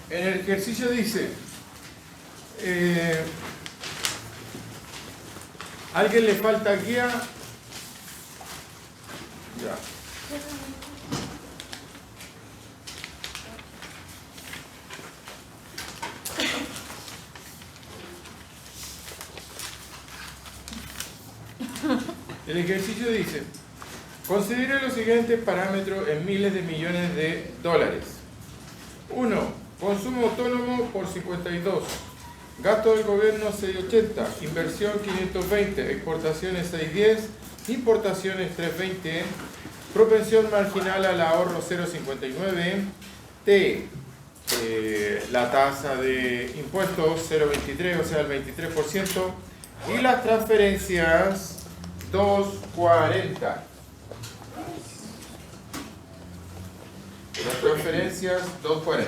En el ejercicio dice, ¿a alguien le falta guía? Ya. El ejercicio dice, considere los siguientes parámetros en miles de millones de dólares. 1. Consumo autónomo por 52. Gasto del gobierno 680. Inversión 520. Exportaciones 610. Importaciones 320. Propensión marginal al ahorro 0,59. T. La tasa de impuestos 0,23, o sea el 23%. Y las transferencias 2,40. Las transferencias 2,40.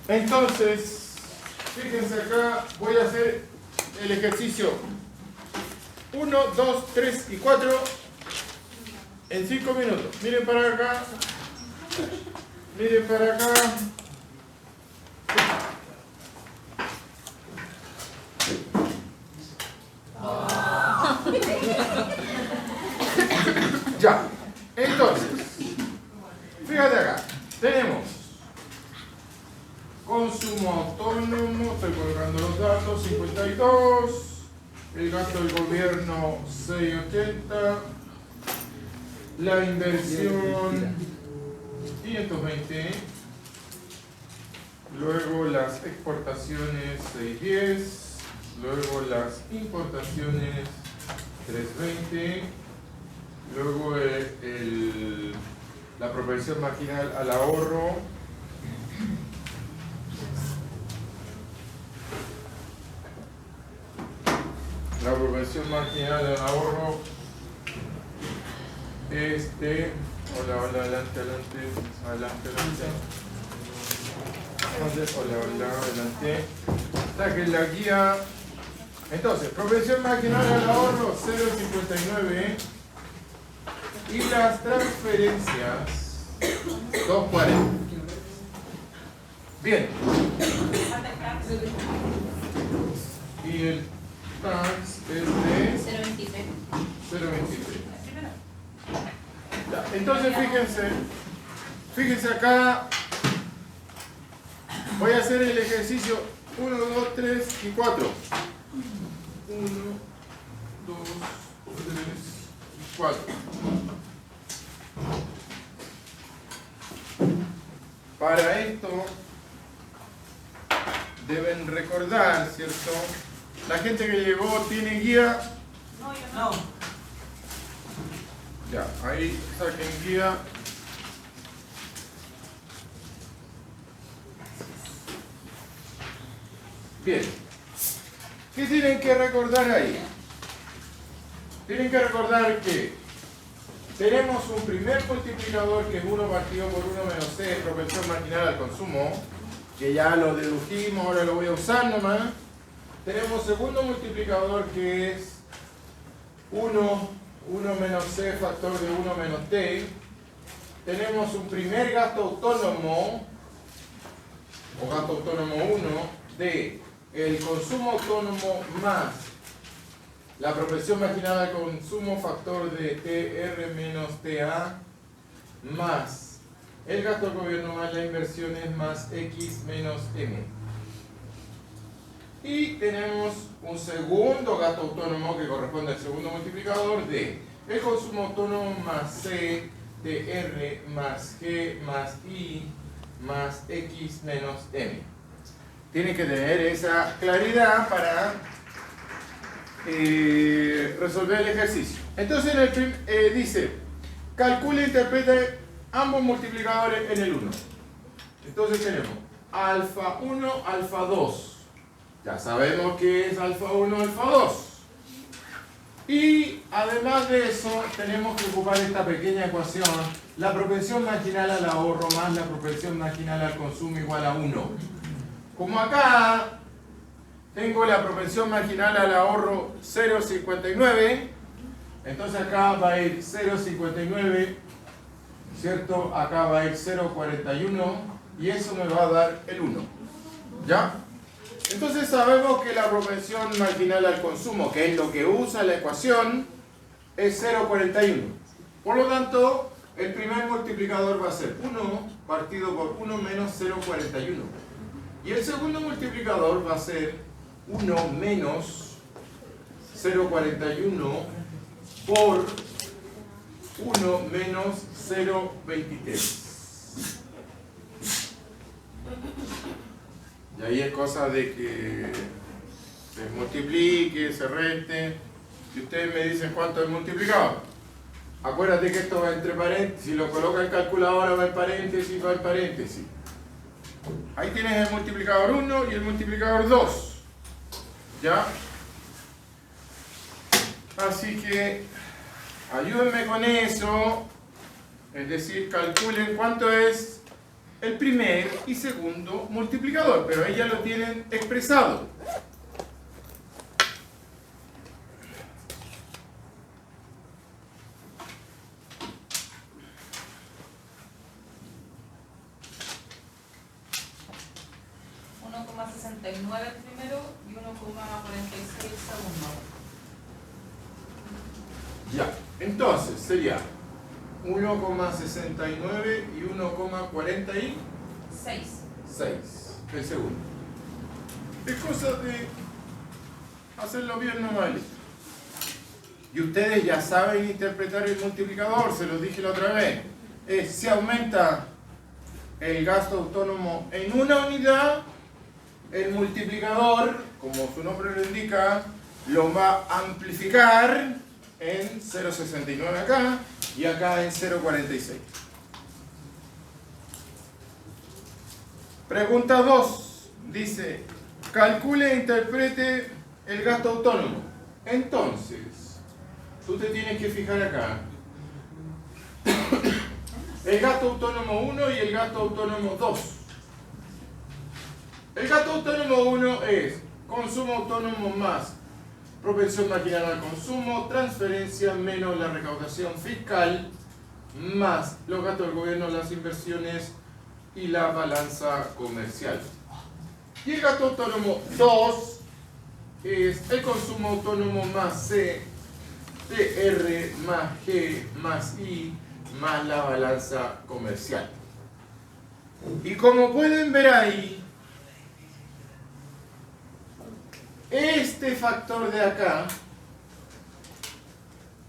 Entonces, fíjense acá, voy a hacer el ejercicio 1, 2, 3 y 4 en 5 minutos. Miren para acá. Miren para acá. Ya, entonces, fíjate acá, tenemos consumo autónomo, estoy colocando los datos, 52, el gasto del gobierno 680, la inversión 520, luego las exportaciones 610, luego las importaciones 320, luego la propensión marginal al ahorro, la propensión marginal al ahorro, hola, adelante, hola, adelante, saquen la guía. Entonces, propensión marginal al ahorro 0,59 y las transferencias 2,40. Bien. Y el tax es de 0,23. Entonces fíjense acá, voy a hacer el ejercicio 1, 2, 3 y 4. 1, 2, 3, 4. Para esto deben recordar, ¿cierto? La gente que llegó tiene guía. No, yo no. Ya, ahí saquen guía. Bien. ¿Qué tienen que recordar ahí? Tienen que recordar que tenemos un primer multiplicador que es 1 partido por 1 menos C, propensión marginal al consumo, que ya lo dedujimos, ahora lo voy a usar nomás. Tenemos segundo multiplicador que es 1 menos C factor de 1 menos T. Tenemos un primer gasto autónomo, o gasto autónomo 1, de el consumo autónomo más la propensión marginal al consumo factor de TR menos TA más el gasto del gobierno más las inversiones más X menos M. Y tenemos un segundo gasto autónomo que corresponde al segundo multiplicador de el consumo autónomo más C de R más G más I más X menos M. Tienen que tener esa claridad para resolver el ejercicio. Entonces dice, calcule e interprete ambos multiplicadores en el 1. Entonces tenemos alfa 1, alfa 2. Ya sabemos que es alfa 1, alfa 2. Y además de eso, tenemos que ocupar esta pequeña ecuación, la propensión marginal al ahorro más la propensión marginal al consumo igual a 1. Como acá tengo la propensión marginal al ahorro 0,59, entonces acá va a ir 0,59 ¿cierto? Acá va a ir 0,41 y eso me va a dar el 1. ¿Ya? Entonces sabemos que la propensión marginal al consumo, que es lo que usa la ecuación, es 0,41. Por lo tanto, el primer multiplicador va a ser 1 partido por 1 menos 0,41. Y el segundo multiplicador va a ser 1 menos 0,41 por 1 menos 0,23. Y ahí es cosa de que se multiplique, se reste. Si ustedes me dicen cuánto es multiplicado, acuérdate que esto va entre paréntesis. Si lo coloca en calculadora va en paréntesis, va en paréntesis. Ahí tienes el multiplicador 1 y el multiplicador 2. ¿Ya? Así que ayúdenme con eso. Es decir, calculen cuánto es el primer y segundo multiplicador, pero ahí ya lo tienen expresado. el primero y 1,46 el segundo. Ya, entonces sería 1,69 y 1,46 el segundo. Es cosa de hacerlo bien nomás. Y ustedes ya saben interpretar el multiplicador, se los dije la otra vez. Si aumenta el gasto autónomo en una unidad, el multiplicador, como su nombre lo indica, lo va a amplificar en 0,69 acá y acá en 0,46. Pregunta 2. Dice, calcule e interprete el gasto autónomo. Entonces, tú te tienes que fijar acá. El gasto autónomo 1 y el gasto autónomo 2. El gasto autónomo 1 es consumo autónomo más propensión marginal al consumo, transferencia menos la recaudación fiscal, más los gastos del gobierno, las inversiones y la balanza comercial. Y el gasto autónomo 2 es el consumo autónomo más C, TR más G más I más la balanza comercial. Y como pueden ver ahí, este factor de acá,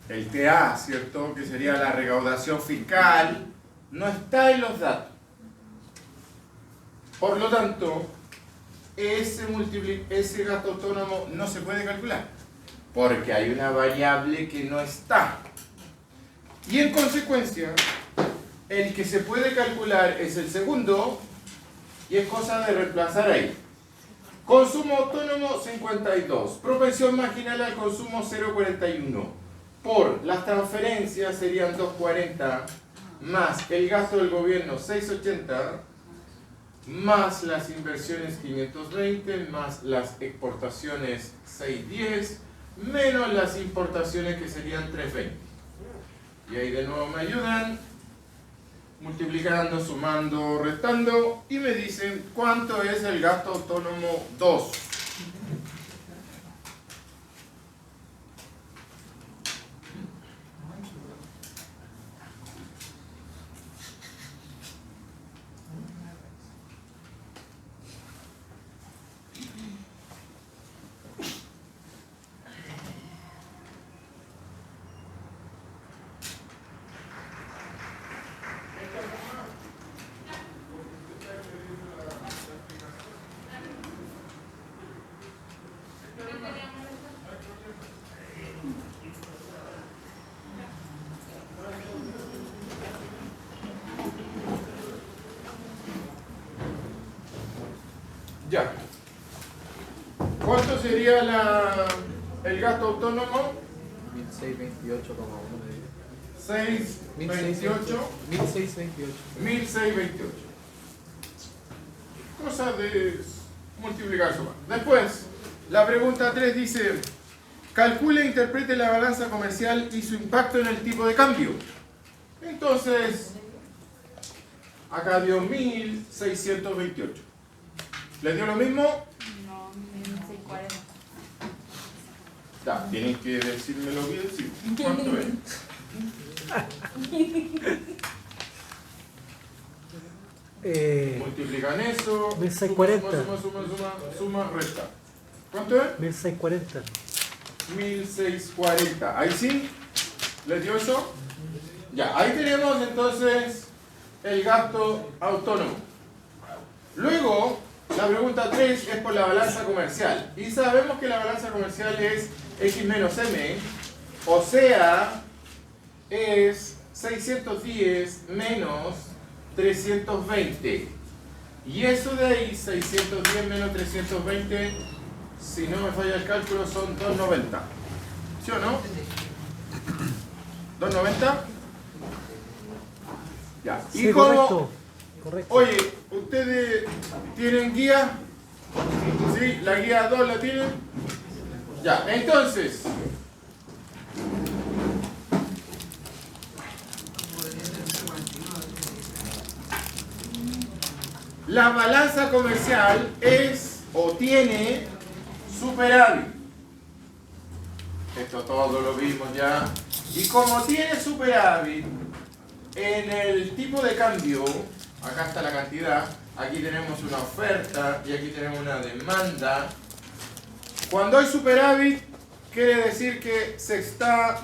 el TA, ¿cierto? Que sería la recaudación fiscal, no está en los datos. Por lo tanto, ese gasto autónomo no se puede calcular, porque hay una variable que no está. Y en consecuencia, el que se puede calcular es el segundo, y es cosa de reemplazar ahí. Consumo autónomo 52, propensión marginal al consumo 0,41, por las transferencias serían 2,40, más el gasto del gobierno 6,80, más las inversiones 520, más las exportaciones 610, menos las importaciones que serían 320. Y ahí de nuevo me ayudan, multiplicando, sumando, restando, y me dicen cuánto es el gasto autónomo 2. Ya. ¿Cuánto sería el gasto autónomo? 1628,1. 628. 1628. 1628. Cosa de multiplicar, sumar. Después, la pregunta 3 dice, calcule e interprete la balanza comercial y su impacto en el tipo de cambio. Entonces, Acá dio 1628. ¿Les dio lo mismo? No, 1640. Ya, tienen que decirme lo que decir. ¿Cuánto es? Multiplican eso. 1640. Suma, resta. ¿Cuánto es? 1640. 1640. ¿Ahí sí? ¿Les dio eso? Ya, ahí tenemos entonces el gasto autónomo. Luego, la pregunta 3 es por la balanza comercial. Y sabemos que la balanza comercial es X menos M, o sea, es 610 menos 320. Y eso de ahí, 610 menos 320, si no me falla el cálculo, son 290. ¿Sí o no? ¿290? Ya. ¿Y Sí, cómo? correcto. Oye, ¿ustedes tienen guía? ¿Sí? ¿La guía 2 la tienen? Ya, entonces. La balanza comercial es o tiene superávit. Esto todo lo vimos ya. Y como tiene superávit, en el tipo de cambio, acá está la cantidad, aquí tenemos una oferta y aquí tenemos una demanda. Cuando hay superávit, quiere decir que se está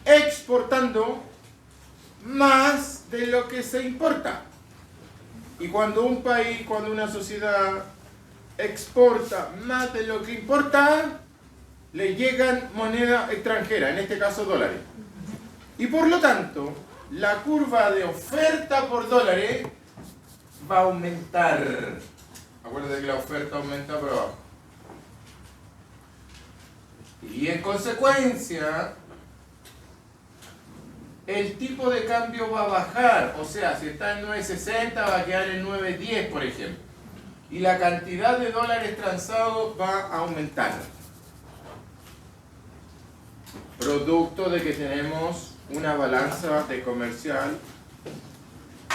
exportando más de lo que se importa. Y cuando un país, cuando una sociedad exporta más de lo que importa, le llegan moneda extranjera, en este caso dólares. Y por lo tanto, la curva de oferta por dólares va a aumentar. Acuérdate que la oferta aumenta por abajo. Y en consecuencia, el tipo de cambio va a bajar. O sea, si está en 9.60 va a quedar en 9.10, por ejemplo. Y la cantidad de dólares transados va a aumentar. Producto de que tenemos una balanza de comercial,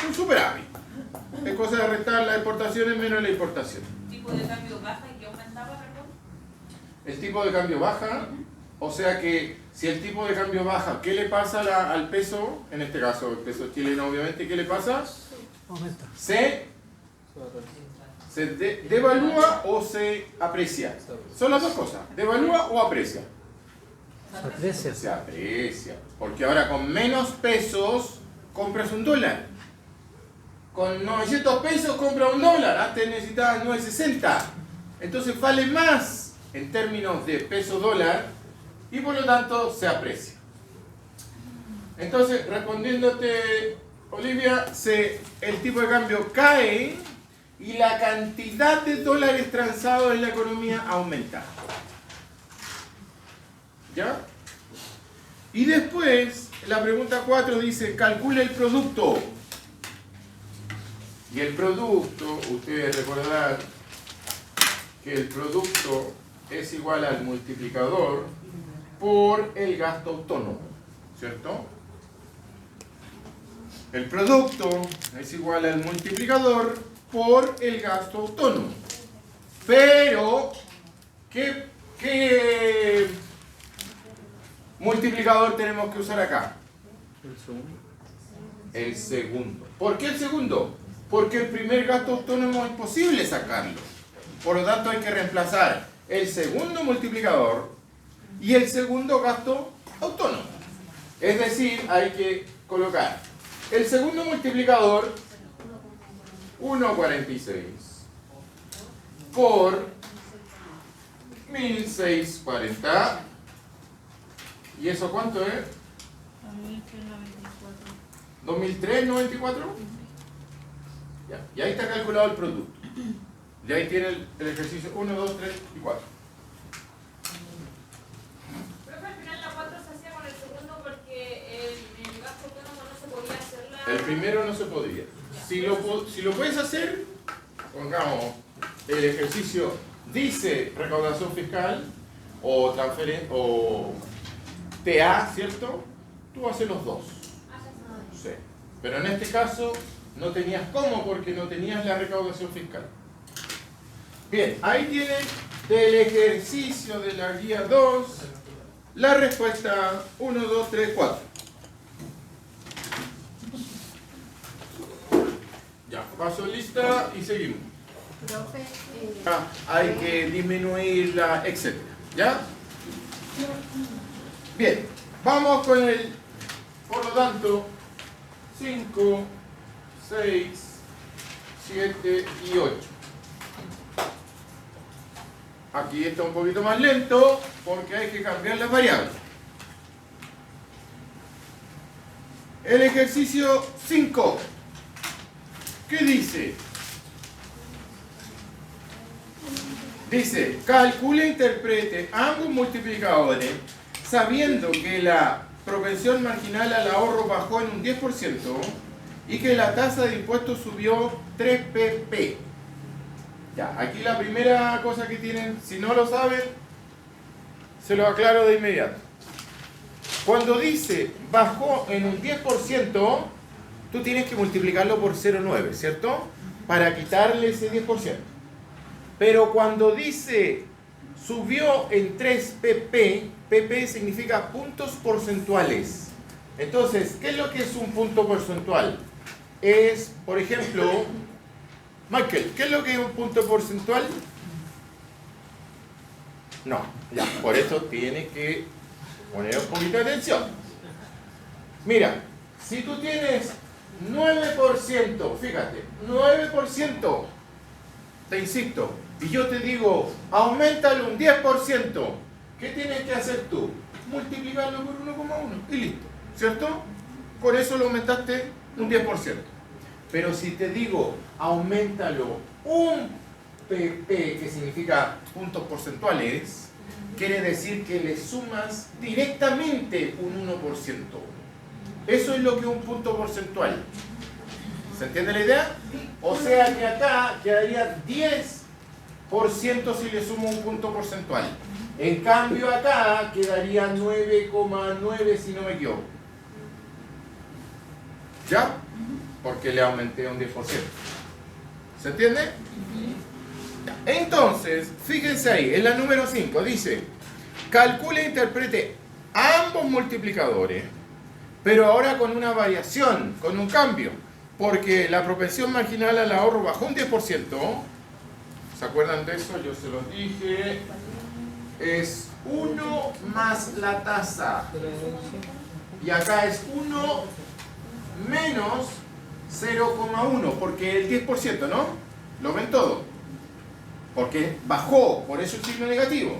un superávit. Es cosa de restar las exportaciones menos la importación. ¿Tipo de cambio baja y que aumentaba, perdón? El tipo de cambio baja, o sea que si el tipo de cambio baja, ¿qué le pasa al peso? En este caso, el peso chileno, obviamente, ¿qué le pasa? Aumenta. Se devalúa o se aprecia. Son las dos cosas, devalúa o aprecia. Se aprecia. Se aprecia, porque ahora con menos pesos compras un dólar. Con 900 pesos compras un dólar, antes necesitabas 9.60. Entonces vale más en términos de peso dólar y por lo tanto se aprecia. Entonces, respondiéndote, Olivia, el tipo de cambio cae y la cantidad de dólares transados en la economía aumenta. ¿Ya? Y después, la pregunta 4 dice, calcula el producto. Y el producto, ustedes recordarán que el producto es igual al multiplicador por el gasto autónomo, ¿cierto? El producto es igual al multiplicador por el gasto autónomo. Pero, ¿qué multiplicador tenemos que usar acá? El segundo. ¿Por qué el segundo? Porque el primer gasto autónomo es posible sacarlo. Por lo tanto hay que reemplazar el segundo multiplicador y el segundo gasto autónomo. Es decir, hay que colocar el segundo multiplicador 1.46 por 1640. ¿Y eso cuánto es? 2.394. Ya. Y ahí está calculado el producto. Y ahí tiene el ejercicio 1, 2, 3 y 4. Pero al final la 4 se hacía con el segundo porque el gasto autónomo no se podía hacer la... El primero no se podría. Si lo puedes hacer, pongamos, el ejercicio dice recaudación fiscal o transferencia o TA, ¿cierto? Tú haces los dos. Sí. Pero en este caso No tenías cómo porque no tenías la recaudación fiscal. Bien, ahí tienen del ejercicio de la guía 2 la respuesta 1, 2, 3, 4. Ya, paso lista y seguimos. Profe, Hay que disminuir la etcétera. ¿Ya? Bien, vamos con el, por lo tanto, 5, 6, 7 y 8. Aquí está un poquito más lento porque hay que cambiar las variables. El ejercicio 5. ¿Qué dice? Dice, calcule e interprete ambos multiplicadores sabiendo que la propensión marginal al ahorro bajó en un 10% y que la tasa de impuestos subió 3 pp. Ya, aquí la primera cosa que tienen, si no lo saben, se lo aclaro de inmediato. Cuando dice bajó en un 10%, tú tienes que multiplicarlo por 0,9, ¿cierto? Para quitarle ese 10%. Pero cuando dice subió en 3 pp, pp significa puntos porcentuales. Entonces, ¿qué es lo que es un punto porcentual? Es, por ejemplo, Michael, ¿qué es lo que es un punto porcentual? No, ya, por eso tiene que poner un poquito de atención. Mira, si tú tienes 9%, fíjate, 9%, te insisto, y yo te digo, auméntalo un 10%, ¿qué tienes que hacer tú? Multiplicarlo por 1,1 y listo, ¿cierto? Con eso lo aumentaste un 10%. Pero si te digo, auméntalo un pp, que significa puntos porcentuales, quiere decir que le sumas directamente un 1%. Eso es lo que es un punto porcentual. ¿Se entiende la idea? O sea que acá quedaría 10% si le sumo un punto porcentual. En cambio acá quedaría 9,9 si no me equivoco. ¿Ya? Porque le aumenté un 10%. ¿Se entiende? Ya. Entonces, fíjense ahí, en la número 5 dice, calcule e interprete ambos multiplicadores, pero ahora con una variación, con un cambio, porque la propensión marginal al ahorro bajó un 10%. ¿Se acuerdan de eso? Yo se los dije. Es 1 más la tasa. Y acá es 1 menos 0,1, porque el 10%, ¿no? Lo ven todo. Porque bajó, por eso el signo negativo.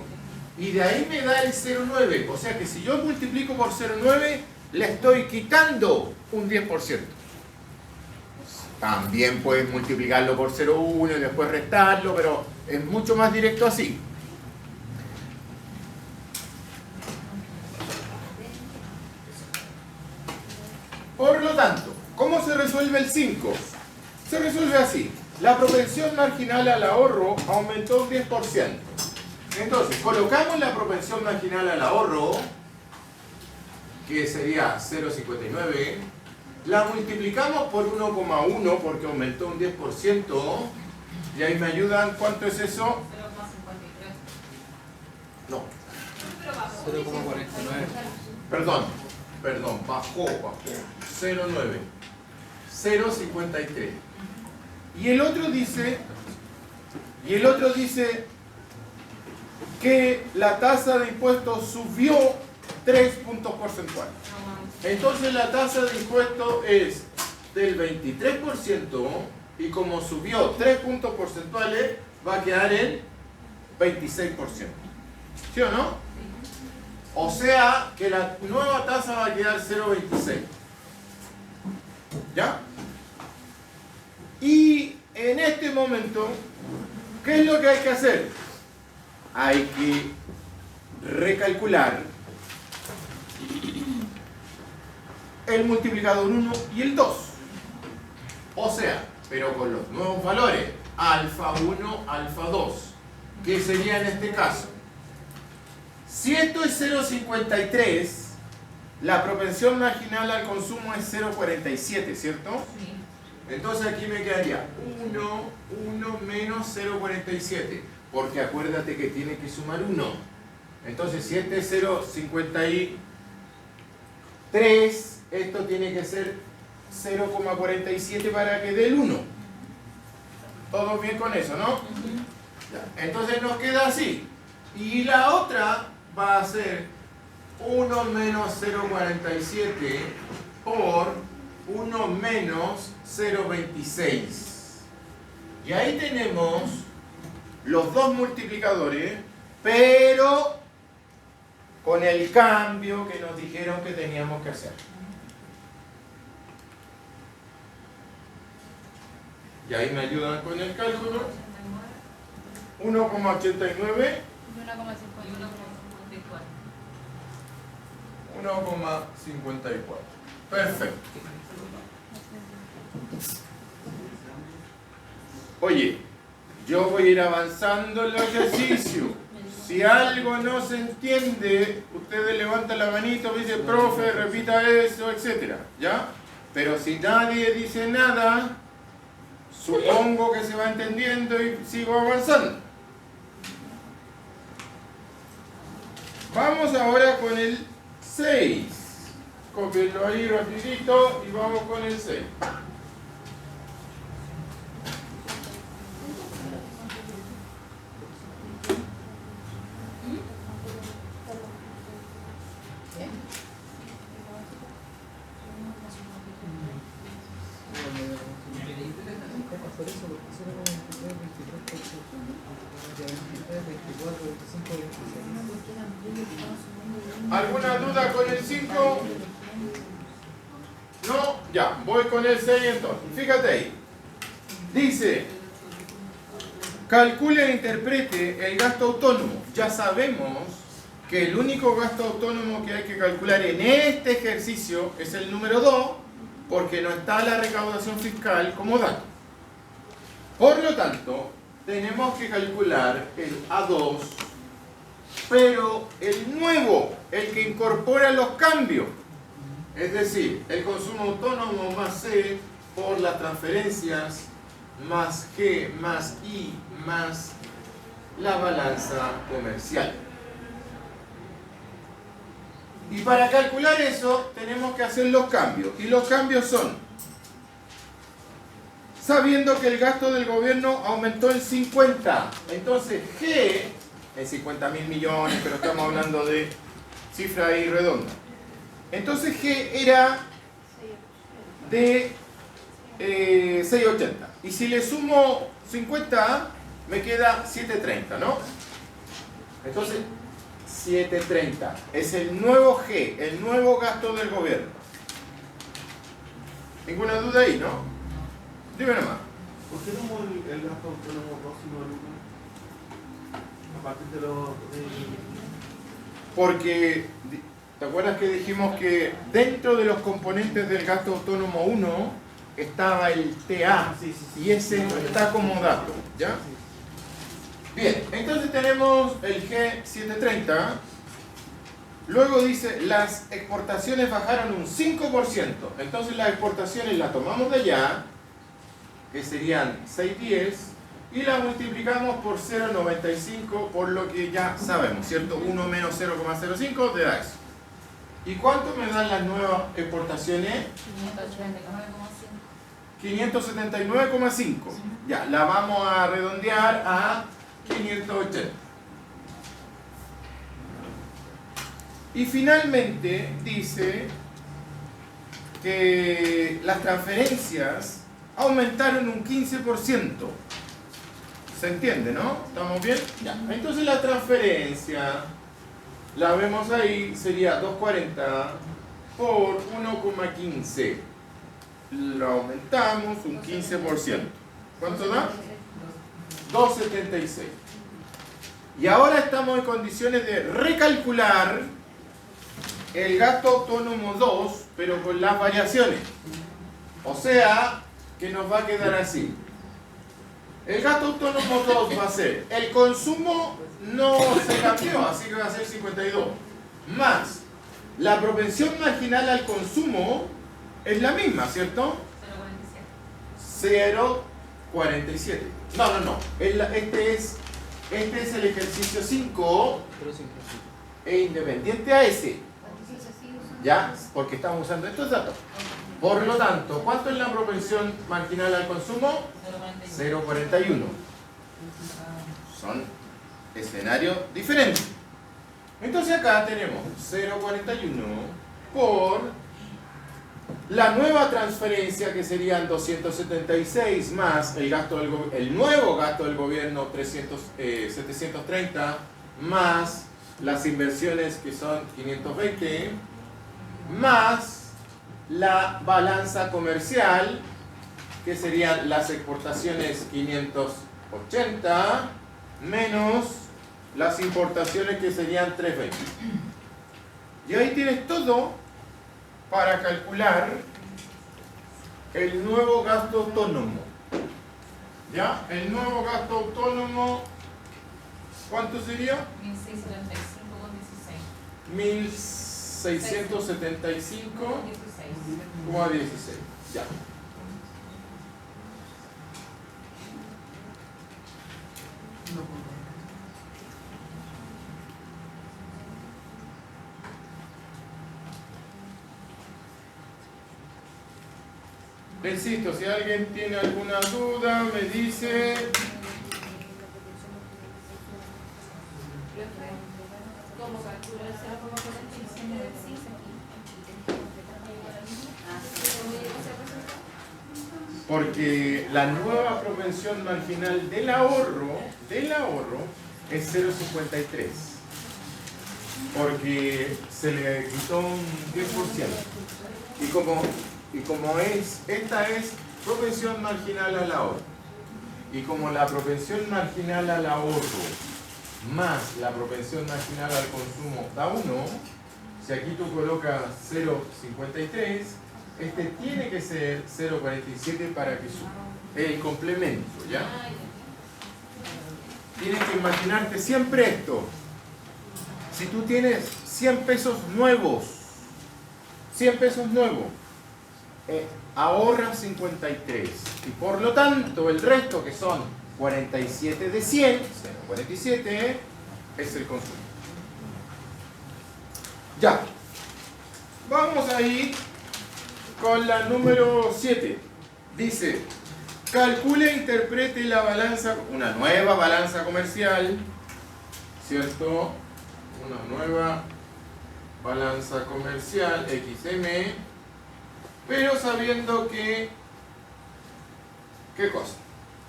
Y de ahí me da el 0,9. O sea que si yo multiplico por 0,9, le estoy quitando un 10%. También puedes multiplicarlo por 0,1 y después restarlo, pero es mucho más directo así. Por lo tanto, ¿cómo se resuelve el 5? Se resuelve así. La propensión marginal al ahorro aumentó un 10%. Entonces, colocamos la propensión marginal al ahorro, que sería 0,59, la multiplicamos por 1,1 porque aumentó un 10%, y ahí me ayudan, ¿cuánto es eso? 0,53. No, Pero bajó. 0,49. perdón, bajó, 0,9, 0,53. Y el otro dice que la tasa de impuestos subió 3 puntos porcentuales. Entonces la tasa de impuestos es del 23% y como subió 3 puntos porcentuales va a quedar en 26%. ¿Sí o no? O sea que la nueva tasa va a quedar 0,26. ¿Ya? Y en este momento, ¿qué es lo que hay que hacer? Hay que recalcular el multiplicador 1 y el 2. O sea, pero con los nuevos valores, alfa 1, alfa 2. ¿Qué sería en este caso? Si esto es 0,53, la propensión marginal al consumo es 0,47, ¿cierto? Sí. Entonces aquí me quedaría 1 menos 0,47. Porque acuérdate que tiene que sumar 1. Entonces si este es 0,53, esto tiene que ser 0,47 para que dé el 1. ¿Todos bien con eso, no? Ya. Entonces nos queda así. Y la otra va a ser 1 menos 0,47 por 1 menos 0,26. Y ahí tenemos los dos multiplicadores, pero con el cambio que nos dijeron que teníamos que hacer. Y ahí me ayudan con el cálculo. 1,89 y 1,54. Perfecto. Oye, yo voy a ir avanzando en el ejercicio. Si algo no se entiende, ustedes levantan la manito, me dicen, profe, repita eso, etc. ¿Ya? Pero si nadie dice nada, supongo que se va entendiendo y sigo avanzando. Vamos ahora con el 6. Copienlo ahí rapidito y vamos con el 6. ¿Alguna duda con el 5? No, ya, voy con el 6 entonces. Fíjate ahí. Dice, calcule e interprete el gasto autónomo. Ya sabemos que el único gasto autónomo que hay que calcular en este ejercicio es el número 2, porque no está la recaudación fiscal como dato. Por lo tanto, tenemos que calcular el A2, pero el nuevo, el que incorpora los cambios. Es decir, el consumo autónomo más C por las transferencias más G más I más la balanza comercial. Y para calcular eso tenemos que hacer los cambios. Y los cambios son, sabiendo que el gasto del gobierno aumentó en 50. Entonces G, en 50.000 millones, pero estamos hablando de cifra ahí redonda. Entonces G era de 680. Y si le sumo 50, me queda 730, ¿no? Entonces, 730 es el nuevo G, el nuevo gasto del gobierno. ¿Ninguna duda ahí, no? Dime nomás. ¿Por qué no el gasto autónomo próximo al 1? A partir de los... Porque, ¿te acuerdas que dijimos que dentro de los componentes del gasto autónomo 1 estaba el TA? Sí. Y ese está como dato, ¿ya? Bien, entonces tenemos el G730. Luego dice, las exportaciones bajaron un 5%. Entonces las exportaciones las tomamos de allá, que serían 610, y las multiplicamos por 0,95, por lo que ya sabemos, ¿cierto? 1 menos 0,05 te da eso. ¿Y cuánto me dan las nuevas exportaciones? 579,5. Ya, la vamos a redondear a 580. Y finalmente dice que las transferencias aumentaron un 15%. ¿Se entiende, no? ¿Estamos bien? Ya. Entonces la transferencia, la vemos ahí, sería 240 por 1,15. Lo aumentamos un 15%. ¿Cuánto da? 276. Y ahora estamos en condiciones de recalcular el gasto autónomo 2, pero con las variaciones. O sea, que nos va a quedar así. El gasto autónomo 2 va a ser, el consumo no se cambió, así que va a ser 52. Más, la propensión marginal al consumo es la misma, ¿cierto? 0,47. No. Este es el ejercicio 5 e independiente a ese. ¿Ya? Porque estamos usando estos datos. Por lo tanto, ¿cuánto es la propensión marginal al consumo? 0,41. Son escenarios diferentes. Entonces acá tenemos 0,41 por la nueva transferencia, que serían 276 más el nuevo gasto del gobierno 730 más las inversiones, que son 520, más la balanza comercial, que serían las exportaciones 580 menos las importaciones, que serían 320. Y ahí tienes todo para calcular el nuevo gasto autónomo. ¿Ya? El nuevo gasto autónomo, ¿cuánto sería? 1675,16. Ya. Insisto, si alguien tiene alguna duda, me dice. ¿Cómo calculo el 0,47 del CIS aquí? Porque la nueva propensión marginal del ahorro es 0,53. Porque se le quitó un 10%. Y como esta es propensión marginal al ahorro, y como la propensión marginal al ahorro más la propensión marginal al consumo da 1, si aquí tú colocas 0,53, este tiene que ser 0,47 para que suba. El complemento, ¿ya? Tienes que imaginarte siempre esto. Si tú tienes 100 pesos nuevos, ahorra 53, y por lo tanto el resto, que son 47 de 100, 47, es el consumo. Ya, vamos a ir con la número 7. Dice: calcule e interprete la balanza, una nueva balanza comercial, ¿cierto? Una nueva balanza comercial XM, pero sabiendo que... ¿Qué cosa?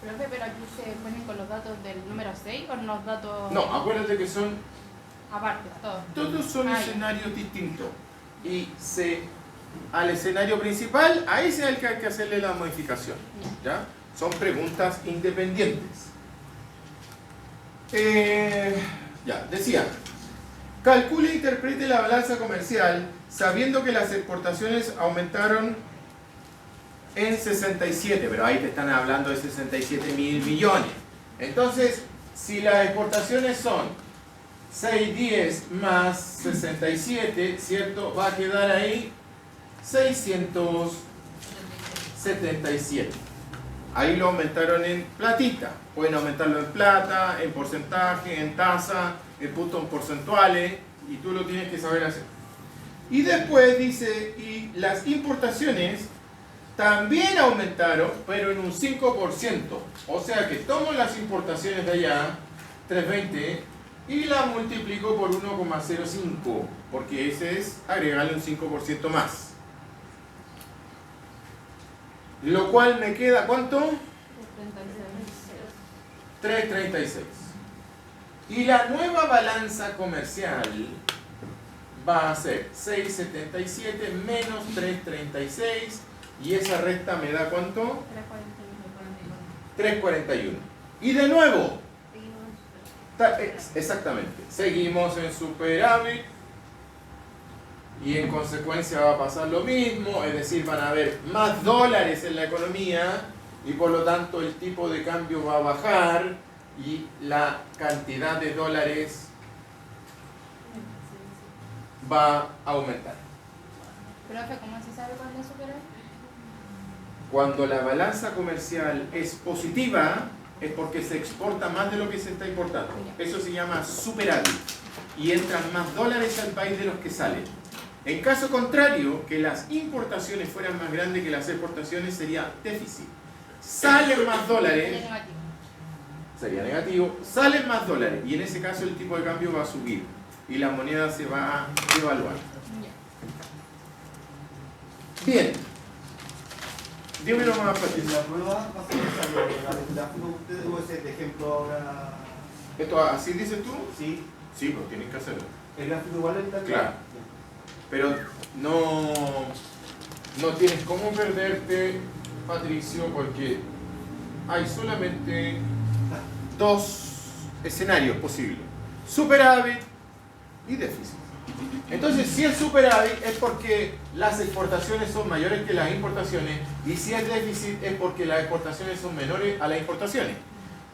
Profe, pero aquí se ponen con los datos del número 6 o con los datos... No, acuérdate que son... Aparte, todos. Todos son escenarios distintos. Y al escenario principal, ahí es el que hay que hacerle la modificación. ¿Ya? Son preguntas independientes. Ya, decía... calcule e interprete la balanza comercial sabiendo que las exportaciones aumentaron en 67, pero ahí te están hablando de 67 mil millones. Entonces, si las exportaciones son 610 más 67, ¿cierto? Va a quedar ahí 677. Ahí lo aumentaron en platita. Pueden aumentarlo en plata, en porcentaje, en tasa, en puntos porcentuales, y tú lo tienes que saber hacer. Y después dice, y las importaciones también aumentaron, pero en un 5%. O sea que tomo las importaciones de allá, 320, y la multiplico por 1,05, porque ese es agregarle un 5% más. Lo cual me queda, ¿cuánto? 336. Y la nueva balanza comercial va a ser 677 menos 336, y esa resta me da ¿cuánto? 341. Y de nuevo, exactamente, seguimos en superávit, y en consecuencia va a pasar lo mismo, es decir, van a haber más dólares en la economía, y por lo tanto el tipo de cambio va a bajar, y la cantidad de dólares va a aumentar. Profe, ¿cómo se sabe cuándo es superávit? Cuando la balanza comercial es positiva, es porque se exporta más de lo que se está importando. Eso se llama superávit. Y entran más dólares al país de los que salen. En caso contrario, que las importaciones fueran más grandes que las exportaciones, sería déficit. Salen más dólares, sería negativo, salen más dólares. Y en ese caso el tipo de cambio va a subir. Y la moneda se va a devaluar. Bien. Dímelo más, Patricia. ¿La prueba va a ser el gráfico de ustedes o ese de ejemplo ahora? ¿Esto así dices tú? Sí. Sí, pues tienes que hacerlo. ¿El gráfico igual está Claro. Pero no tienes cómo perderte, Patricio, porque hay solamente dos escenarios posibles: superávit y déficit. Entonces, si es superávit es porque las exportaciones son mayores que las importaciones, y si es déficit es porque las exportaciones son menores a las importaciones.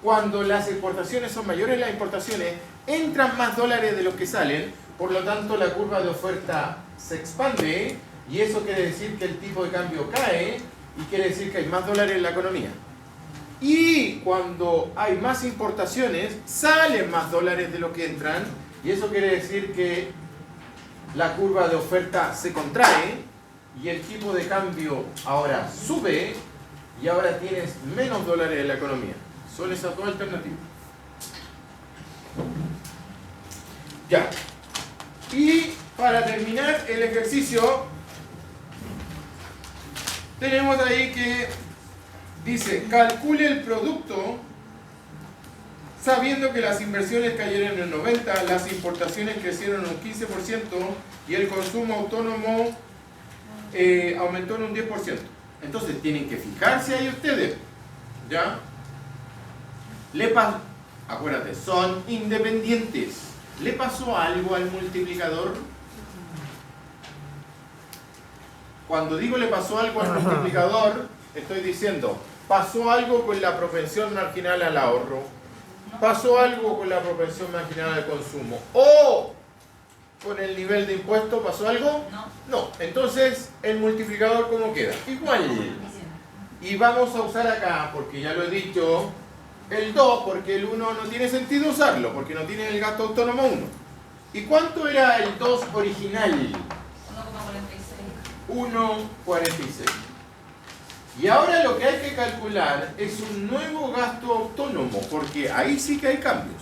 Cuando las exportaciones son mayores a las importaciones, entran más dólares de los que salen, por lo tanto la curva de oferta se expande, y eso quiere decir que el tipo de cambio cae, y quiere decir que hay más dólares en la economía. Y cuando hay más importaciones, salen más dólares de lo que entran, y eso quiere decir que la curva de oferta se contrae, y el tipo de cambio ahora sube, y ahora tienes menos dólares en la economía. Son esas dos alternativas. Ya. Y para terminar el ejercicio, tenemos ahí que dice: calcule el producto sabiendo que las inversiones cayeron en el 90%, las importaciones crecieron en un 15% y el consumo autónomo aumentó en un 10%. Entonces tienen que fijarse ahí ustedes, ¿ya? Acuérdate, son independientes. ¿Le pasó algo al multiplicador? Cuando digo le pasó algo al multiplicador, estoy diciendo, pasó algo con la propensión marginal al ahorro, pasó algo con la propensión marginal al consumo, o con el nivel de impuesto, ¿pasó algo? No. Entonces, el multiplicador, ¿cómo queda? Igual. Y vamos a usar acá, porque ya lo he dicho, el 2, porque el 1 no tiene sentido usarlo, porque no tiene el gasto autónomo 1. ¿Y cuánto era el 2 original? 1,46. Y ahora lo que hay que calcular es un nuevo gasto autónomo, porque ahí sí que hay cambios.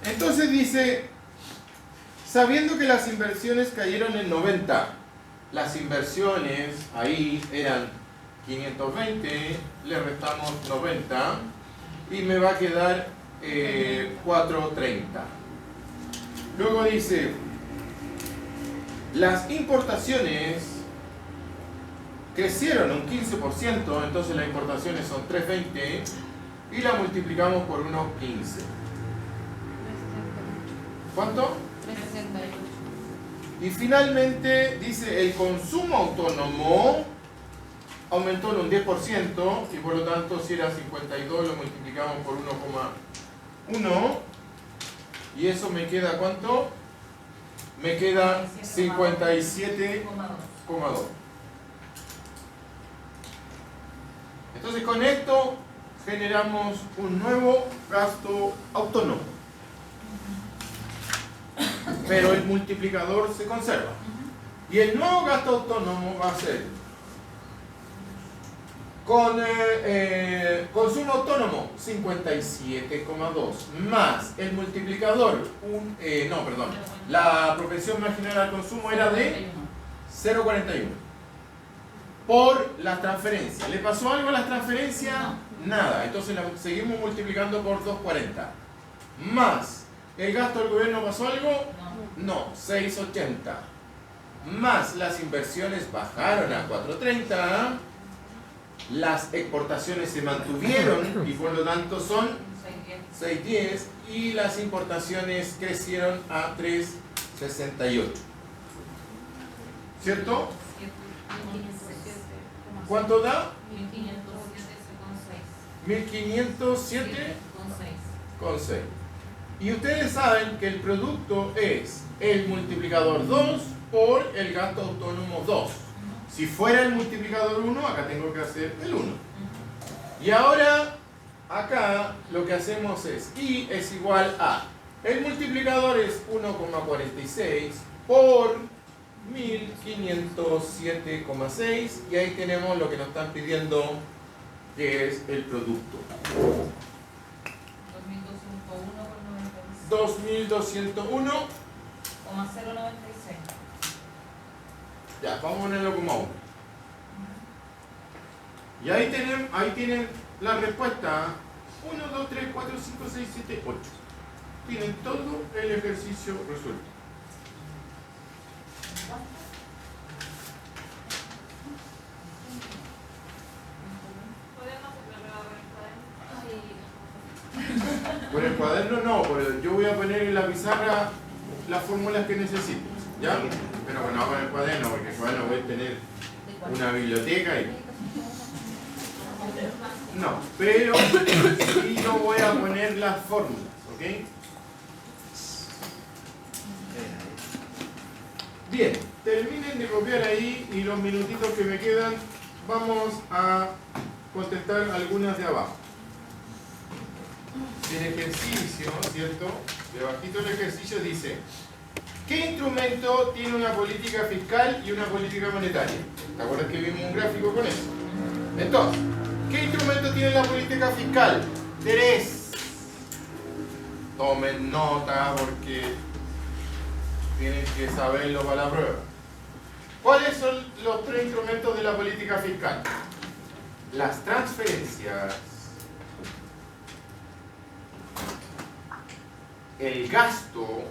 Entonces dice, sabiendo que las inversiones cayeron en 90, las inversiones ahí eran 520, le restamos 90 y me va a quedar 430. Luego dice, las importaciones crecieron un 15%, entonces las importaciones son 320 y la multiplicamos por 1,15. ¿Cuánto? 368. Y finalmente dice, el consumo autónomo aumentó en un 10% y por lo tanto si era 52 lo multiplicamos por 1,1 y eso me queda ¿cuánto? Me queda 57,2. Entonces con esto generamos un nuevo gasto autónomo, pero el multiplicador se conserva. Y el nuevo gasto autónomo va a ser con consumo autónomo 57,2 más el multiplicador, la propensión marginal al consumo era de 0,41 por las transferencias. ¿Le pasó algo a las transferencias? Nada. Entonces la seguimos multiplicando por 2,40 más el gasto del gobierno. ¿Pasó algo? No, 6,80 más las inversiones bajaron a 4,30. Las exportaciones se mantuvieron y por lo tanto son 6,10 y las importaciones crecieron a 3,68. ¿Cierto? ¿Cuánto da? 1507,6. Y ustedes saben que el producto es el multiplicador 2 por el gasto autónomo 2. Si fuera el multiplicador 1, acá tengo que hacer el 1. Y ahora, acá lo que hacemos es I es igual a, el multiplicador es 1,46 por 1507,6 y ahí tenemos lo que nos están pidiendo, que es el producto. 2201,096. Ya, vamos a ponerlo como 1. Y ahí tienen la respuesta. 1, 2, 3, 4, 5, 6, 7, 8. Tienen todo el ejercicio resuelto. ¿Podemos hacer la prueba con el cuaderno? Por el cuaderno no, yo voy a poner en la pizarra las fórmulas que necesito. ¿Ya? Pero bueno, no con el cuaderno, porque el cuaderno voy a tener una biblioteca y... No, pero sí yo voy a poner las fórmulas, ¿ok? Bien, terminen de copiar ahí y los minutitos que me quedan vamos a contestar algunas de abajo. El ejercicio, ¿cierto? Debajito el ejercicio dice: ¿qué instrumento tiene una política fiscal y una política monetaria? ¿Te acuerdas que vimos un gráfico con eso? Entonces, ¿qué instrumento tiene la política fiscal? 3. Tomen nota porque tienen que saberlo para la prueba. ¿Cuáles son los 3 instrumentos de la política fiscal? Las transferencias, el gasto,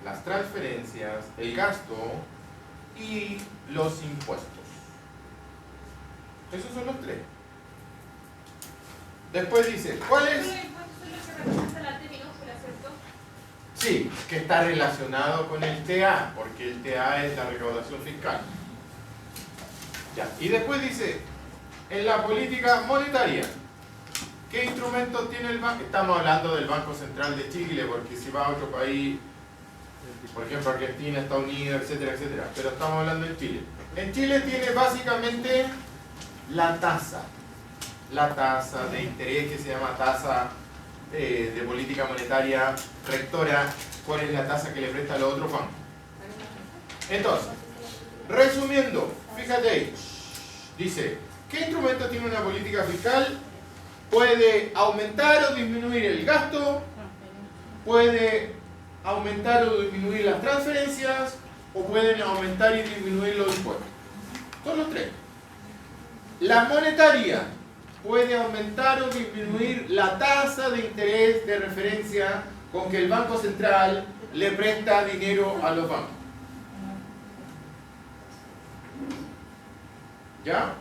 las transferencias, el gasto y los impuestos. Esos son los 3. Después dice, ¿cuál es? Los impuestos son los que representan la T minúscula, ¿cierto? Sí, que está relacionado con el TA, porque el TA es la recaudación fiscal. Ya. Y después dice, en la política monetaria, ¿qué instrumentos tiene el banco? Estamos hablando del Banco Central de Chile, porque si va a otro país, por ejemplo Argentina, Estados Unidos, etcétera, etcétera, pero estamos hablando en Chile. En Chile tiene básicamente la tasa de interés que se llama tasa de política monetaria rectora. ¿Cuál es la tasa que le presta a los otros bancos? Entonces, resumiendo, fíjate ahí, dice, ¿qué instrumento tiene una política fiscal? Puede aumentar o disminuir el gasto, puede aumentar o disminuir las transferencias, o pueden aumentar y disminuir los impuestos. Son los 3. La monetaria puede aumentar o disminuir la tasa de interés de referencia con que el Banco Central le presta dinero a los bancos. ¿Ya?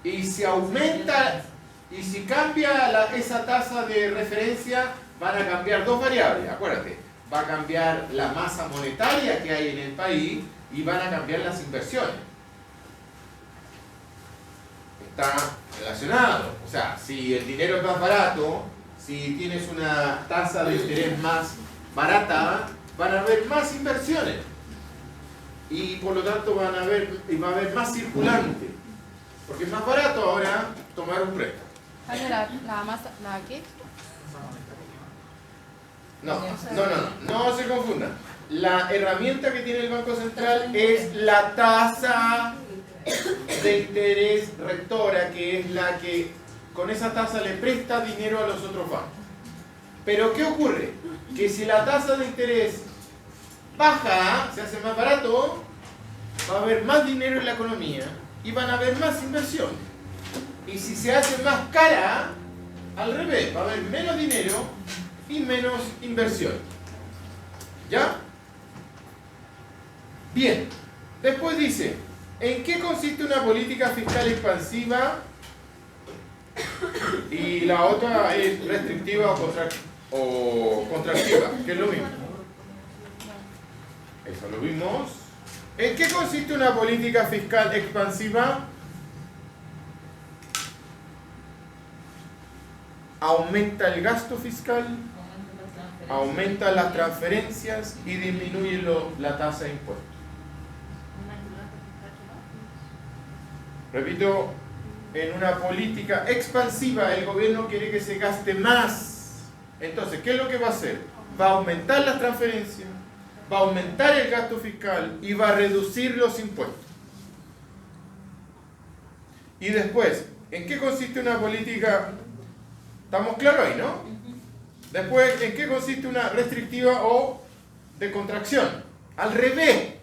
Y si aumenta, y si cambia esa tasa de referencia, van a cambiar 2 variables, acuérdate. Va a cambiar la masa monetaria que hay en el país y van a cambiar las inversiones. Está relacionado. O sea, si el dinero es más barato, si tienes una tasa de interés más barata, van a haber más inversiones. Y por lo tanto va a haber más circulante. Porque es más barato ahora tomar un préstamo. ¿La qué? No se confundan. La herramienta que tiene el Banco Central es la tasa de interés rectora, que es la que con esa tasa le presta dinero a los otros bancos. Pero ¿qué ocurre? Que si la tasa de interés baja, se hace más barato, va a haber más dinero en la economía y van a haber más inversiones. Y si se hace más cara, al revés, va a haber menos dinero y menos inversión. ¿Ya? Bien. Después dice, ¿en qué consiste una política fiscal expansiva? Y la otra es restrictiva o contractiva, que es lo mismo. Eso lo vimos. ¿En qué consiste una política fiscal expansiva? Aumenta el gasto fiscal, aumenta las transferencias y disminuye la tasa de impuestos. Repito, en una política expansiva el gobierno quiere que se gaste más. Entonces, ¿qué es lo que va a hacer? Va a aumentar las transferencias, va a aumentar el gasto fiscal y va a reducir los impuestos. Y después, ¿en qué consiste una política? ¿Estamos claros ahí, no? Después, ¿en qué consiste una restrictiva o de contracción? Al revés.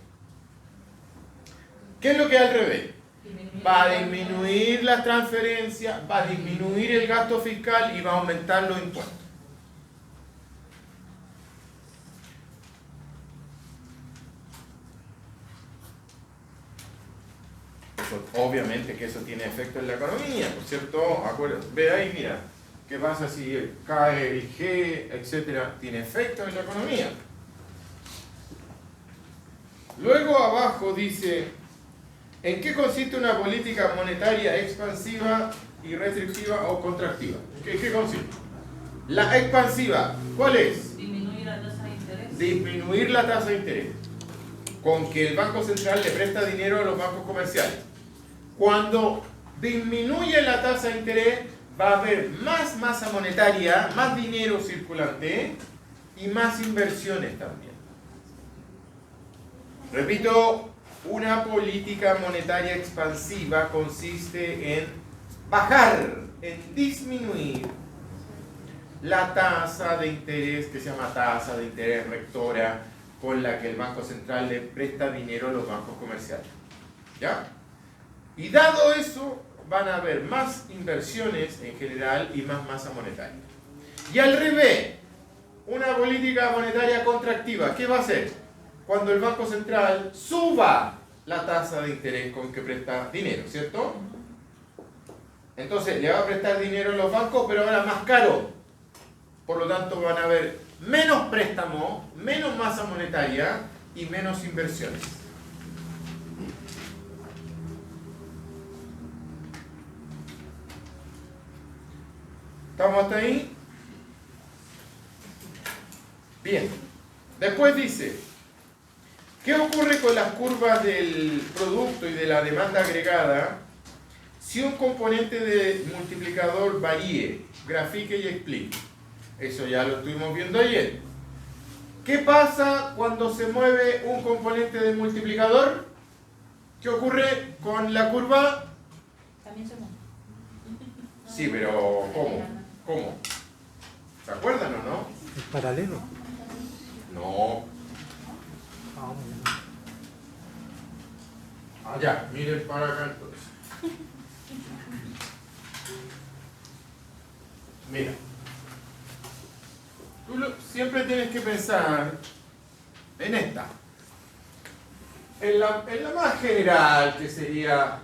¿Qué es lo que es al revés? Va a disminuir las transferencias, va a disminuir el gasto fiscal y va a aumentar los impuestos. Obviamente que eso tiene efecto en la economía, ¿por cierto? Ve ahí, mira, ¿qué pasa si cae el G, etcétera? Tiene efecto en la economía. Luego abajo dice, ¿en qué consiste una política monetaria expansiva y restrictiva o contractiva? ¿Qué consiste? La expansiva, ¿cuál es? Disminuir la tasa de interés. Disminuir la tasa de interés, con que el Banco Central le presta dinero a los bancos comerciales. Cuando disminuye la tasa de interés, va a haber más masa monetaria, más dinero circulante y más inversiones también. Repito, una política monetaria expansiva consiste en bajar, en disminuir la tasa de interés, que se llama tasa de interés rectora, con la que el Banco Central le presta dinero a los bancos comerciales. ¿Ya? Y dado eso, van a haber más inversiones en general y más masa monetaria. Y al revés, una política monetaria contractiva, ¿qué va a hacer? Cuando el Banco Central suba la tasa de interés con que presta dinero, ¿cierto? Entonces le va a prestar dinero a los bancos, pero ahora más caro. Por lo tanto van a haber menos préstamos, menos masa monetaria y menos inversiones. ¿Estamos hasta ahí? Bien. Después dice, ¿qué ocurre con las curvas del producto y de la demanda agregada si un componente de multiplicador varíe? Grafique y explique. Eso ya lo estuvimos viendo ayer. ¿Qué pasa cuando se mueve un componente del multiplicador? ¿Qué ocurre con la curva? También se mueve. Sí, pero ¿cómo? ¿Se acuerdan o no? ¿En paralelo? No. Ah, bueno. Ah, ya, miren para acá entonces. Mira. Tú siempre tienes que pensar en esta. En la más general, que sería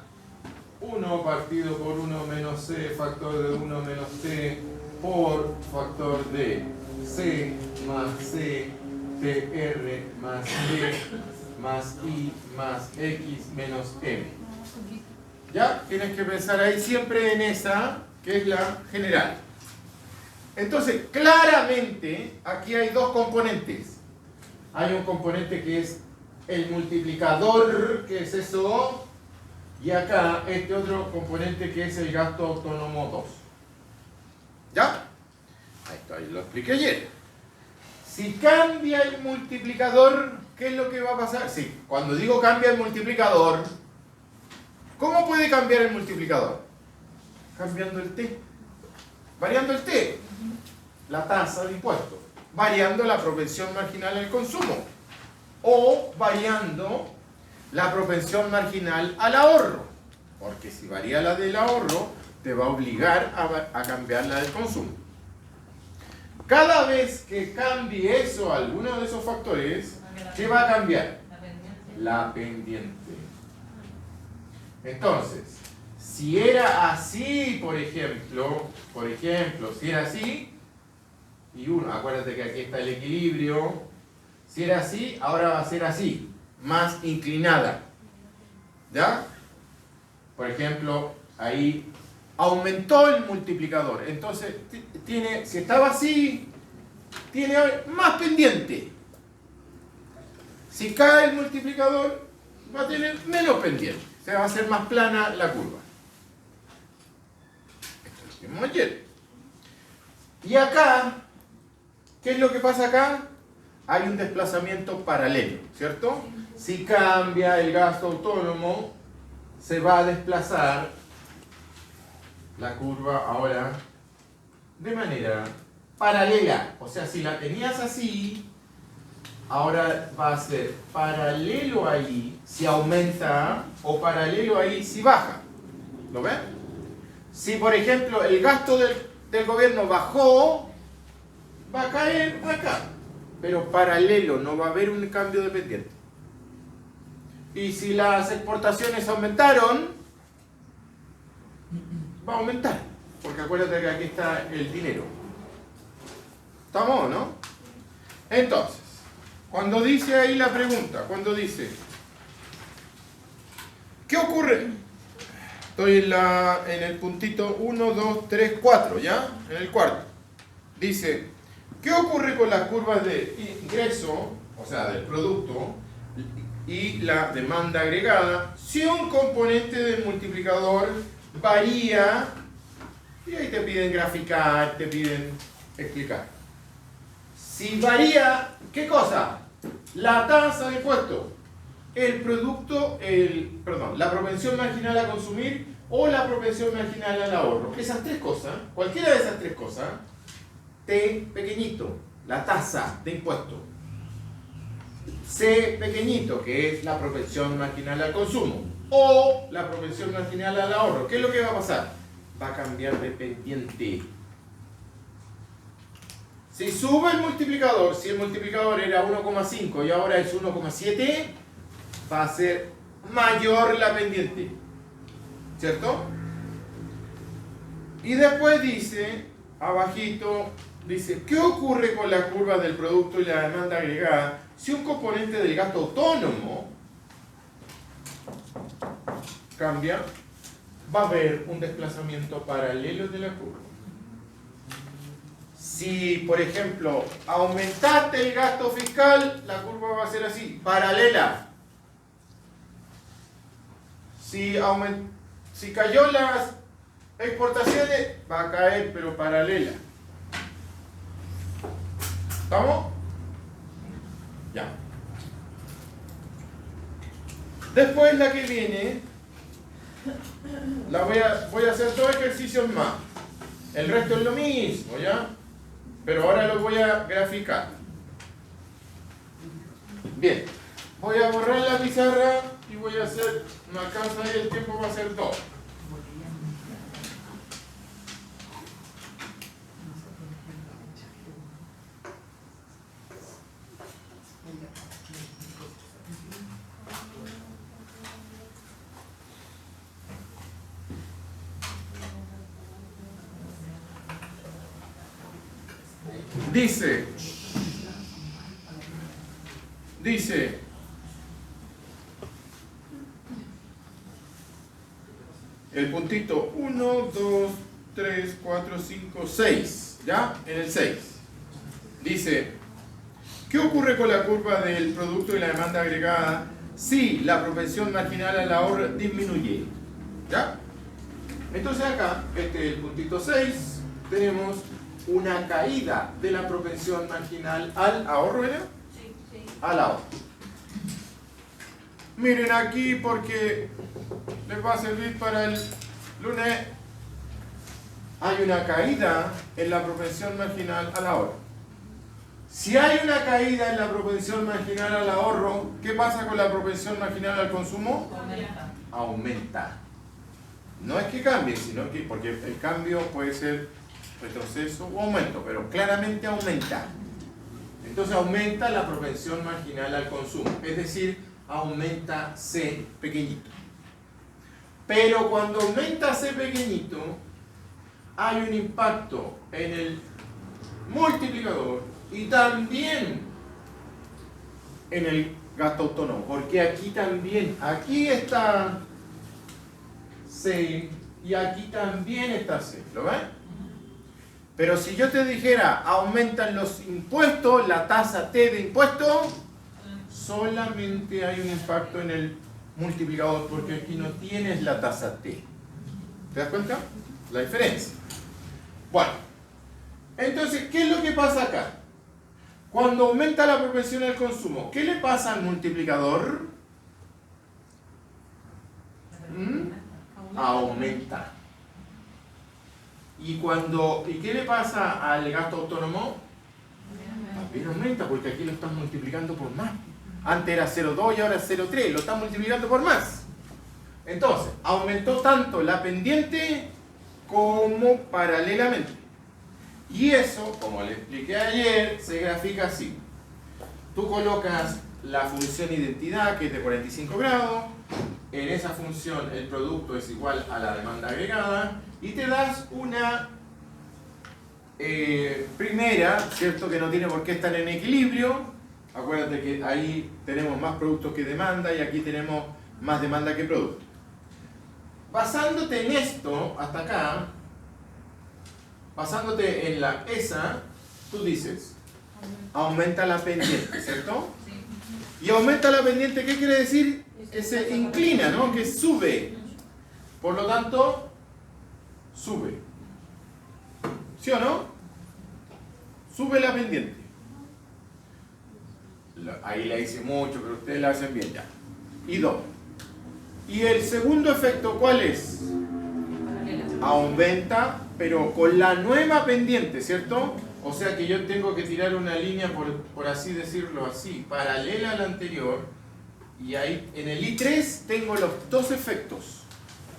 1 partido por 1 menos c, factor de 1 menos c, por factor de c más c, tr más d, más i más x menos m. ¿Ya? Tienes que pensar ahí siempre en esa, que es la general. Entonces, claramente, aquí hay dos componentes. Hay un componente que es el multiplicador, que es eso, y acá este otro componente que es el gasto autónomo 2. ¿Ya? Ahí lo expliqué ayer. Si cambia el multiplicador, ¿qué es lo que va a pasar? Sí, cuando digo cambia el multiplicador, ¿cómo puede cambiar el multiplicador? Cambiando el t. Variando el t, la tasa de impuestos, variando la propensión marginal al consumo o variando la propensión marginal al ahorro, porque si varía la del ahorro te va a obligar a cambiar la del consumo. Cada vez que cambie eso, alguno de esos factores, ¿qué va a cambiar? La pendiente. Entonces, si era así, por ejemplo, si era así, y uno, acuérdate que aquí está el equilibrio, si era así, ahora va a ser así, más inclinada. ¿Ya? Por ejemplo, ahí aumentó el multiplicador, entonces si estaba así, tiene más pendiente. Si cae el multiplicador, va a tener menos pendiente. se va a hacer más plana la curva. Esto es lo que vimos ayer. Y acá, ¿qué es lo que pasa acá? Hay un desplazamiento paralelo, ¿cierto? Si cambia el gasto autónomo, se va a desplazar la curva ahora de manera paralela. O sea, si la tenías así, ahora va a ser paralelo ahí si aumenta o paralelo ahí si baja. ¿Lo ven? Si, por ejemplo, el gasto del gobierno bajó, va a caer acá. Pero paralelo, no va a haber un cambio de pendiente. Y si las exportaciones aumentaron, va a aumentar. Porque acuérdate que aquí está el dinero. ¿Estamos, no? Entonces, cuando dice ahí la pregunta, cuando dice, ¿qué ocurre? Estoy en el puntito 1, 2, 3, 4, ¿ya? En el cuarto. Dice, ¿qué ocurre con las curvas de ingreso, o sea, del producto, y la demanda agregada, si un componente del multiplicador varía, y ahí te piden graficar, te piden explicar. Si varía, ¿qué cosa? La tasa de impuesto, el producto, la propensión marginal a consumir o la propensión marginal al ahorro. Esas tres cosas, cualquiera de esas tres cosas, T pequeñito, la tasa de impuesto. C pequeñito, que es la propensión marginal al consumo. O la propensión marginal al ahorro. ¿Qué es lo que va a pasar? Va a cambiar de pendiente. Si sube el multiplicador, si el multiplicador era 1,5 y ahora es 1,7, va a ser mayor la pendiente. ¿Cierto? Y después dice, abajito, dice, ¿qué ocurre con la curva del producto y la demanda agregada si un componente del gasto autónomo cambia? Va a haber un desplazamiento paralelo de la curva. Si, por ejemplo, aumentaste el gasto fiscal, la curva va a ser así, paralela. Si cayó las exportaciones, va a caer, pero paralela. ¿Estamos? Ya. Después la que viene, voy a hacer dos ejercicios más. El resto es lo mismo, ¿ya? Pero ahora lo voy a graficar. Bien. Voy a borrar la pizarra y voy a hacer, no alcanza ahí el tiempo, va a ser 2. Dice, el puntito 1, 2, 3, 4, 5, 6, ¿ya? En el 6. Dice, ¿qué ocurre con la curva del producto y la demanda agregada si la propensión marginal al ahorro disminuye? ¿Ya? Entonces acá, este es el puntito 6, tenemos una caída de la propensión marginal al ahorro, ¿verdad? Sí, sí. Al ahorro. Miren aquí porque les va a servir para el lunes. Hay una caída en la propensión marginal al ahorro. Si hay una caída en la propensión marginal al ahorro, ¿qué pasa con la propensión marginal al consumo? Aumenta. No es que cambie, sino que, porque el cambio puede ser retroceso o aumento, pero claramente aumenta. Entonces aumenta la propensión marginal al consumo, es decir, aumenta C pequeñito. Pero cuando aumenta C pequeñito, hay un impacto en el multiplicador y también en el gasto autónomo, porque aquí también, aquí está C y aquí también está C, ¿lo ven? Pero si yo te dijera, aumentan los impuestos, la tasa T de impuestos, solamente hay un impacto en el multiplicador porque aquí no tienes la tasa T. ¿Te das cuenta? La diferencia. Bueno, entonces, ¿qué es lo que pasa acá? Cuando aumenta la propensión al consumo, ¿qué le pasa al multiplicador? Aumenta. ¿Y qué le pasa al gasto autónomo? También aumenta porque aquí lo estás multiplicando por más. Antes era 0,2 y ahora es 0,3, lo estás multiplicando por más. Entonces, aumentó tanto la pendiente como paralelamente. Y eso, como le expliqué ayer, se grafica así. Tú colocas la función identidad, que es de 45 grados, en esa función el producto es igual a la demanda agregada, y te das una primera, ¿cierto? Que no tiene por qué estar en equilibrio. Acuérdate que ahí tenemos más productos que demanda y aquí tenemos más demanda que producto. Basándote en esto, hasta acá, basándote en esa, tú dices, aumenta la pendiente, ¿cierto? Y aumenta la pendiente, ¿qué quiere decir? Que se inclina, ¿no? Que sube. Por lo tanto, sube. ¿Sí o no? Sube la pendiente. Ahí la hice mucho, pero ustedes la hacen bien ya. Y 2. Y el segundo efecto, ¿cuál es? Aumenta, pero con la nueva pendiente, ¿cierto? O sea que yo tengo que tirar una línea, por así decirlo así, paralela a la anterior. Y ahí en el I3 tengo los dos efectos.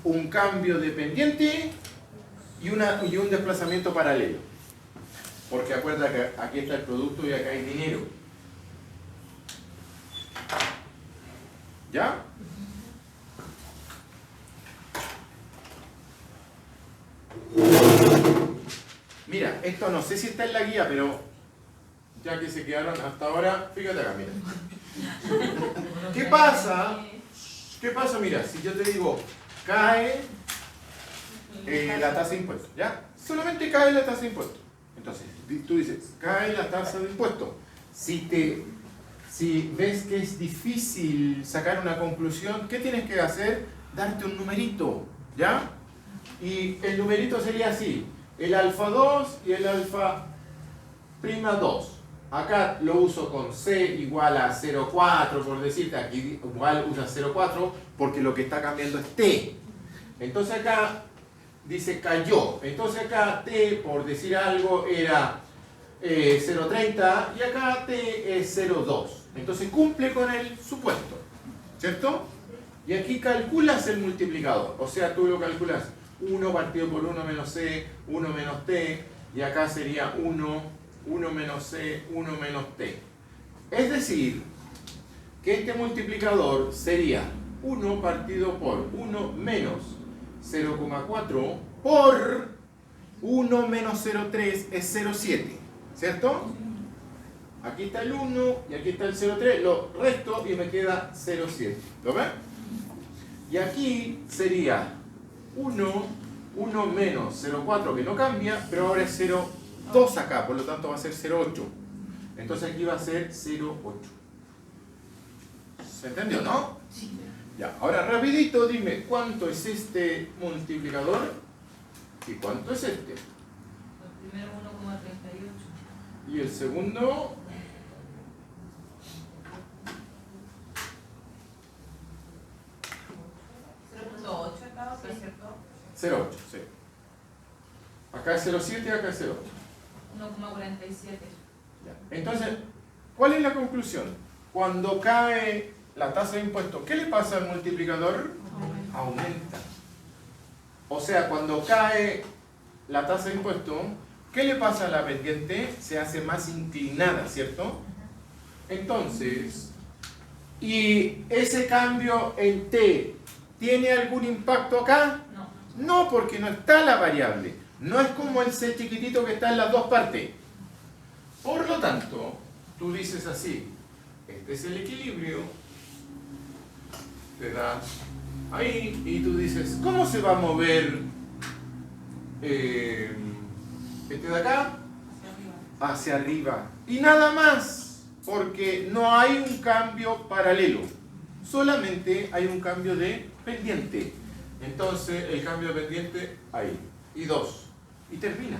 Un cambio de pendiente y un desplazamiento paralelo. Porque acuérdate que aquí está el producto y acá hay dinero. ¿Ya? Mira, esto no sé si está en la guía, pero ya que se quedaron hasta ahora, fíjate acá, mira. ¿Qué pasa? ¿Qué pasa? Mira, si yo te digo, cae la tasa de impuestos, ¿ya? Solamente cae la tasa de impuestos. Entonces, tú dices, cae la tasa de impuestos. Si ves que es difícil sacar una conclusión, ¿qué tienes que hacer? Darte un numerito, ¿ya? Y el numerito sería así, el alfa 2 y el alfa prima 2. Acá lo uso con C igual a 0,4, por decirte, aquí igual usa 0,4 porque lo que está cambiando es T. Entonces acá dice cayó, entonces acá T, por decir algo, era 0,30 y acá T es 0,2. Entonces cumple con el supuesto, ¿cierto? Y aquí calculas el multiplicador, o sea, tú lo calculas 1 partido por 1 menos C, 1 menos T, y acá sería 1 menos C, 1 menos T. Es decir, que este multiplicador sería 1 partido por 1 menos 0,4 por 1 menos 0,3 es 0,7, ¿cierto? Aquí está el 1 y aquí está el 0,3, lo resto y me queda 0,7. ¿Lo ven? Y aquí sería 1 menos 0,4 que no cambia, pero ahora es 0,2 acá, por lo tanto va a ser 0,8. Entonces aquí va a ser 0,8. ¿Se entendió, no? Sí. Ya, ahora rapidito dime, ¿cuánto es este multiplicador? ¿Y cuánto es este? El primero 1,38. Y el segundo... 0,8 estaba, ¿sí? ¿Cierto? 0,8, sí. Acá es 0,7 y acá es 0,8. 1,47. Entonces, ¿cuál es la conclusión? Cuando cae la tasa de impuestos, ¿qué le pasa al multiplicador? Aumenta. O sea, cuando cae la tasa de impuestos, ¿qué le pasa a la pendiente? Se hace más inclinada, ¿cierto? Entonces, ¿y ese cambio en T tiene algún impacto acá? No. No, porque no está la variable. No es como el C chiquitito que está en las dos partes. Por lo tanto, tú dices así, este es el equilibrio, te das ahí y tú dices, ¿cómo se va a mover este de acá? Hacia arriba. Y nada más, porque no hay un cambio paralelo, solamente hay un cambio de pendiente. Entonces el cambio de pendiente ahí, y 2, y termina.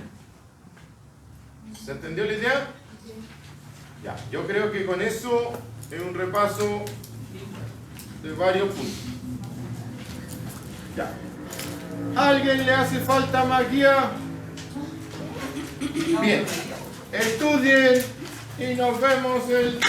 ¿Se entendió la idea? Ya, yo creo que con eso es un repaso de varios puntos. Ya. ¿Alguien le hace falta más guía? Bien, estudien y nos vemos el...